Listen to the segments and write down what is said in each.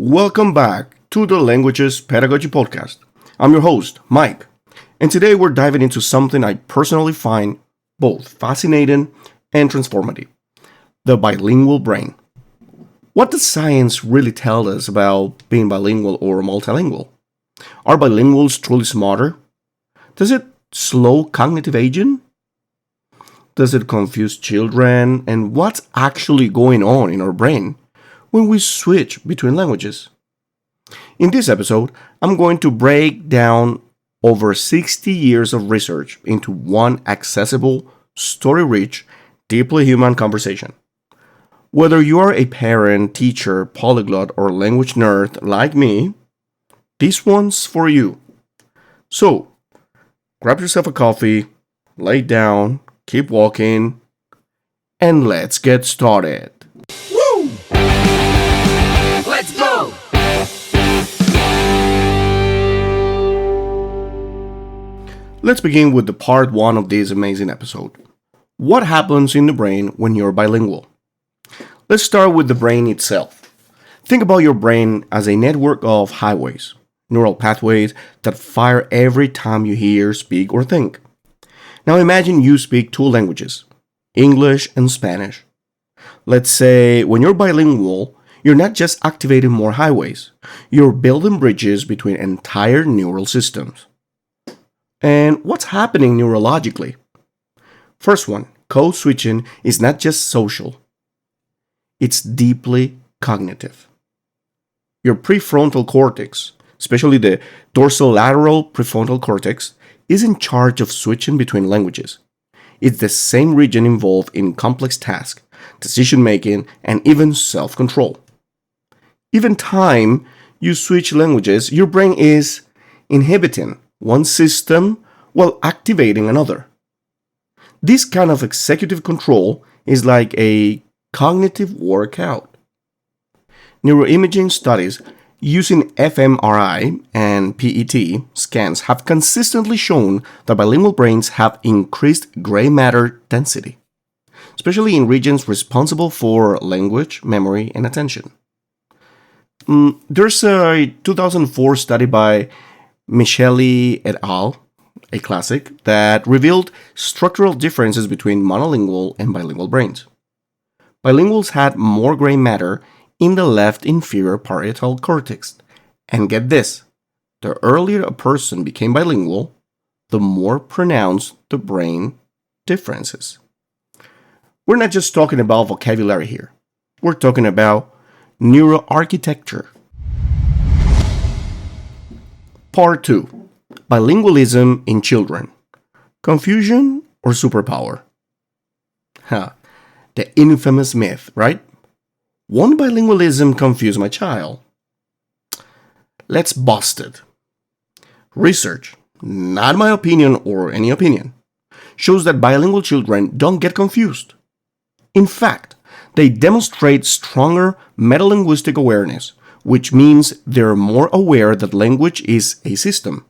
Welcome back to the Languages Pedagogy Podcast. I'm your host, Mike, and today we're diving into something I personally find both fascinating and transformative: the bilingual brain. What does science really tell us about being bilingual or multilingual? Are bilinguals truly smarter? Does it slow cognitive aging? Does it confuse children? And what's actually going on in our brain when we switch between languages? In this episode, I'm going to break down over 60 years of research into one accessible, story-rich, deeply human conversation. Whether you are a parent, teacher, polyglot, or language nerd like me, this one's for you. So, grab yourself a coffee, lay down, keep walking, and let's get started. Woo! Let's go! Let's begin with the part one of this amazing episode. What happens in the brain when you're bilingual? Let's start with the brain itself. Think about your brain as a network of highways, neural pathways that fire every time you hear, speak, or think. Now imagine you speak two languages, English and Spanish. Let's say when you're bilingual, you're not just activating more highways, you're building bridges between entire neural systems. And what's happening neurologically? First one, code switching is not just social, it's deeply cognitive. Your prefrontal cortex, especially the dorsolateral prefrontal cortex, is in charge of switching between languages. It's the same region involved in complex tasks, decision making, and even self-control. Even time you switch languages, your brain is inhibiting one system while activating another. This kind of executive control is like a cognitive workout. Neuroimaging studies using fMRI and PET scans have consistently shown that bilingual brains have increased gray matter density, especially in regions responsible for language, memory, and attention. There's a 2004 study by Micheli et al., a classic, that revealed structural differences between monolingual and bilingual brains. Bilinguals had more gray matter in the left inferior parietal cortex. And get this, the earlier a person became bilingual, the more pronounced the brain differences. We're not just talking about vocabulary here. We're talking about neuroarchitecture. Part 2. Bilingualism in children. Confusion or superpower? The infamous myth, right? Won't bilingualism confuse my child? Let's bust it. Research, not my opinion or any opinion, shows that bilingual children don't get confused. In fact, they demonstrate stronger metalinguistic awareness, which means they're more aware that language is a system.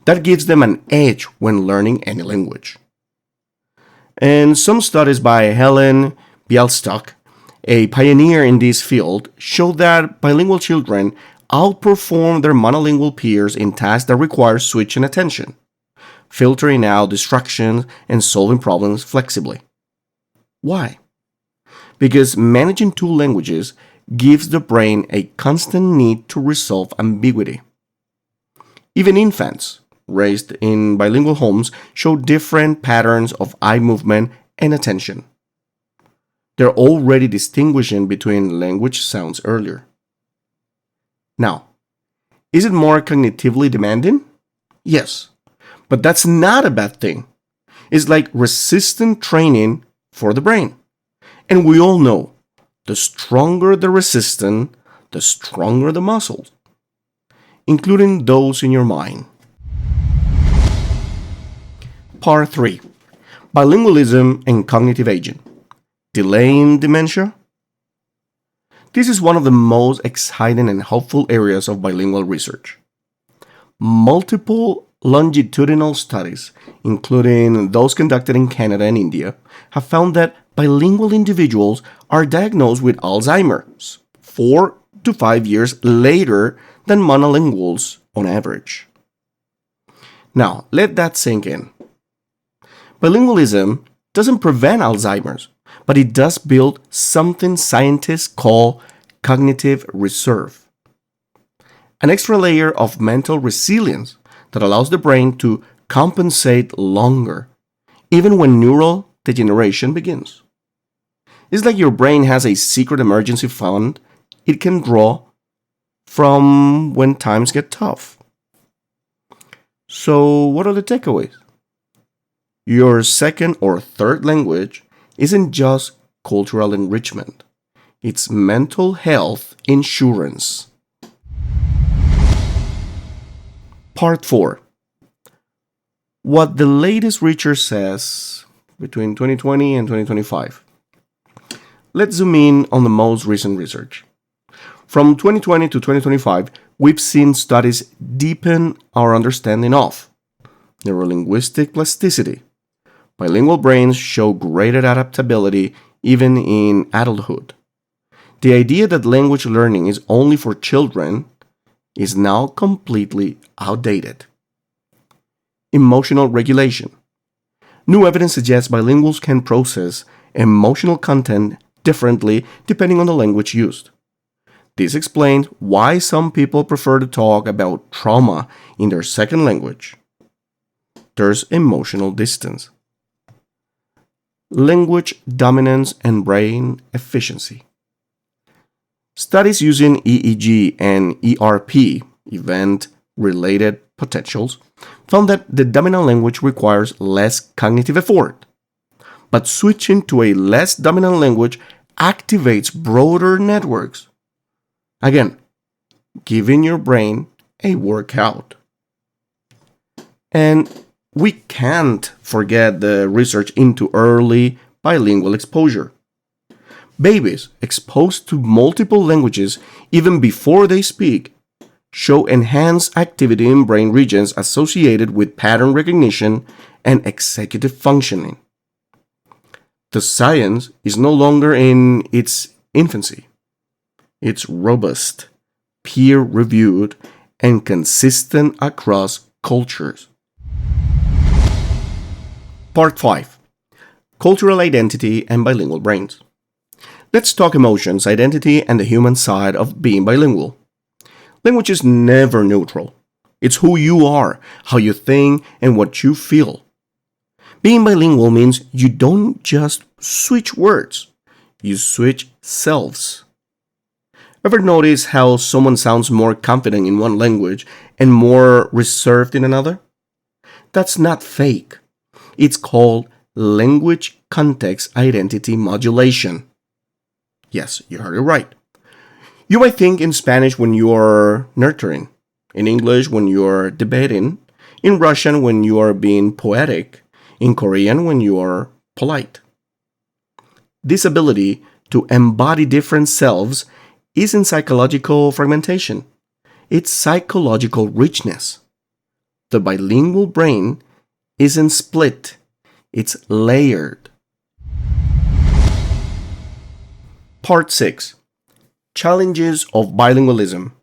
That gives them an edge when learning any language. And some studies by Helen Bialystok, a pioneer in this field, show that bilingual children outperform their monolingual peers in tasks that require switching attention, filtering out distractions, and solving problems flexibly. Why? Because managing two languages gives the brain a constant need to resolve ambiguity. Even infants raised in bilingual homes show different patterns of eye movement and attention. They're already distinguishing between language sounds earlier. Now, is it more cognitively demanding? Yes, but that's not a bad thing. It's like resistant training for the brain. And we all know, the stronger the resistance, the stronger the muscles, including those in your mind. Part 3. Bilingualism and cognitive aging. Delaying dementia? This is one of the most exciting and hopeful areas of bilingual research. Multiple longitudinal studies, including those conducted in Canada and India, have found that bilingual individuals are diagnosed with Alzheimer's 4 to 5 years later than monolinguals on average. Now, let that sink in. Bilingualism doesn't prevent Alzheimer's, but it does build something scientists call cognitive reserve, an extra layer of mental resilience that allows the brain to compensate longer, even when neural degeneration begins. It's like your brain has a secret emergency fund it can draw from when times get tough. So, what are the takeaways? Your second or third language isn't just cultural enrichment, it's mental health insurance. Part 4. What the latest research says between 2020 and 2025. Let's zoom in on the most recent research. From 2020 to 2025, we've seen studies deepen our understanding of neurolinguistic plasticity. Bilingual brains show greater adaptability even in adulthood. The idea that language learning is only for children is now completely outdated. Emotional regulation. New evidence suggests bilinguals can process emotional content differently depending on the language used. This explains why some people prefer to talk about trauma in their second language. There's emotional distance. Language dominance and brain efficiency. Studies using EEG and ERP, event-related potentials, found that the dominant language requires less cognitive effort, but switching to a less dominant language activates broader networks. Again, giving your brain a workout. And we can't forget the research into early bilingual exposure. Babies exposed to multiple languages even before they speak show enhanced activity in brain regions associated with pattern recognition and executive functioning. The science is no longer in its infancy. It's robust, peer-reviewed, and consistent across cultures. Part 5. Cultural Identity and Bilingual Brains. Let's talk emotions, identity, and the human side of being bilingual. Language is never neutral. It's who you are, how you think, and what you feel. Being bilingual means you don't just switch words, you switch selves. Ever notice how someone sounds more confident in one language and more reserved in another? That's not fake. It's called language context identity modulation. Yes, you heard it right. You might think in Spanish when you're nurturing, in English when you're debating, in Russian when you are being poetic, in Korean when you are polite. This ability to embody different selves isn't psychological fragmentation. It's psychological richness. The bilingual brain isn't split, it's layered. Part 6. Challenges of bilingualism.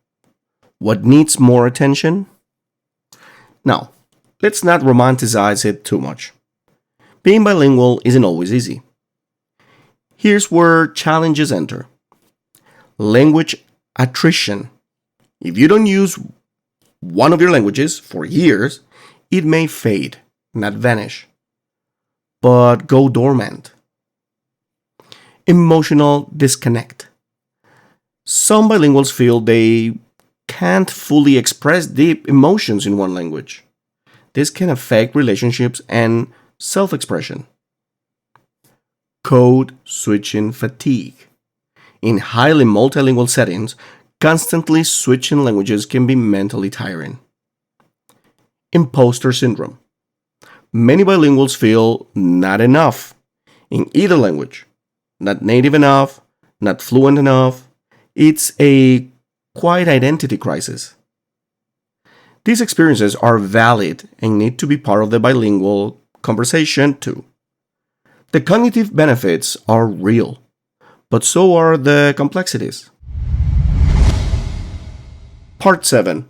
What needs more attention? Now, let's not romanticize it too much. Being bilingual isn't always easy. Here's where challenges enter. Language attrition. If you don't use one of your languages for years, it may fade, not vanish, but go dormant. Emotional disconnect. Some bilinguals feel they can't fully express deep emotions in one language. This can affect relationships and self-expression. Code switching fatigue. In highly multilingual settings, constantly switching languages can be mentally tiring. Imposter syndrome. Many bilinguals feel not enough in either language. Not native enough, not fluent enough. It's a quiet identity crisis. These experiences are valid and need to be part of the bilingual conversation too. The cognitive benefits are real, but so are the complexities. Part 7.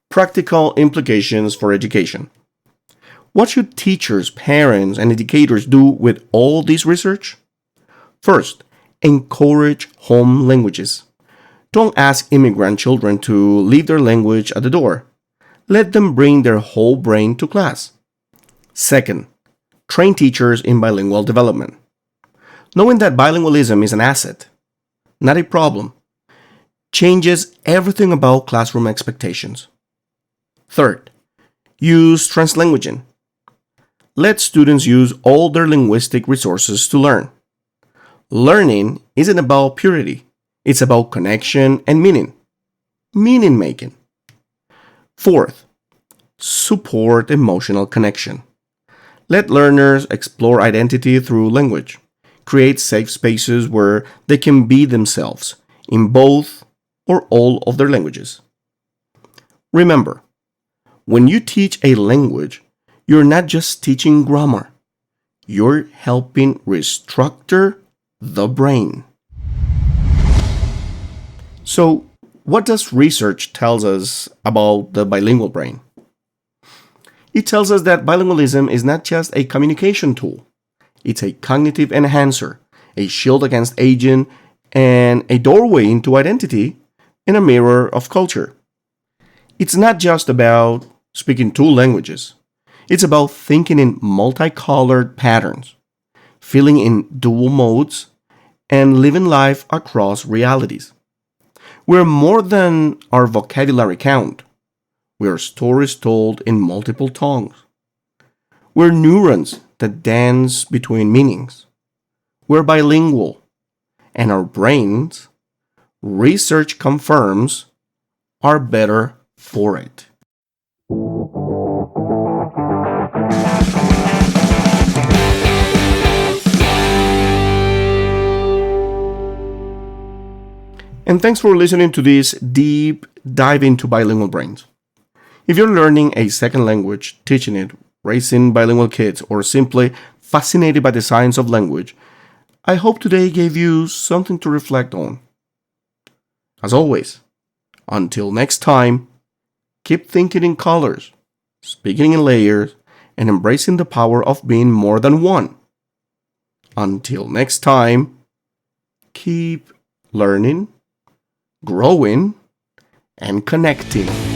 Practical implications for education. What should teachers, parents, and educators do with all this research? First, encourage home languages. Don't ask immigrant children to leave their language at the door. Let them bring their whole brain to class. Second, train teachers in bilingual development. Knowing that bilingualism is an asset, not a problem, changes everything about classroom expectations. Third, use translanguaging. Let students use all their linguistic resources to learn. Learning isn't about purity, it's about connection and meaning. Meaning making. Fourth, support emotional connection. Let learners explore identity through language. Create safe spaces where they can be themselves in both or all of their languages. Remember, when you teach a language, you're not just teaching grammar. You're helping restructure the brain. So, what does research tell us about the bilingual brain? It tells us that bilingualism is not just a communication tool. It's a cognitive enhancer, a shield against aging, and a doorway into identity and a mirror of culture. It's not just about speaking two languages. It's about thinking in multicolored patterns, feeling in dual modes, and living life across realities. We're more than our vocabulary count. We're stories told in multiple tongues. We're neurons that dance between meanings. We're bilingual, and our brains, research confirms, are better for it. And thanks for listening to this deep dive into bilingual brains. If you're learning a second language, teaching it, raising bilingual kids, or simply fascinated by the science of language, I hope today gave you something to reflect on. As always, until next time, keep thinking in colors, speaking in layers, and embracing the power of being more than one. Until next time, keep learning, growing, and connecting.